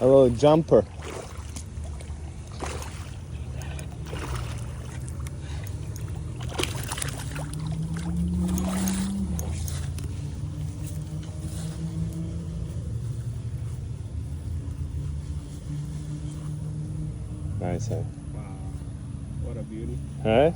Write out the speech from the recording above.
A little jumper. Nice, huh? Wow, what a beauty. Huh?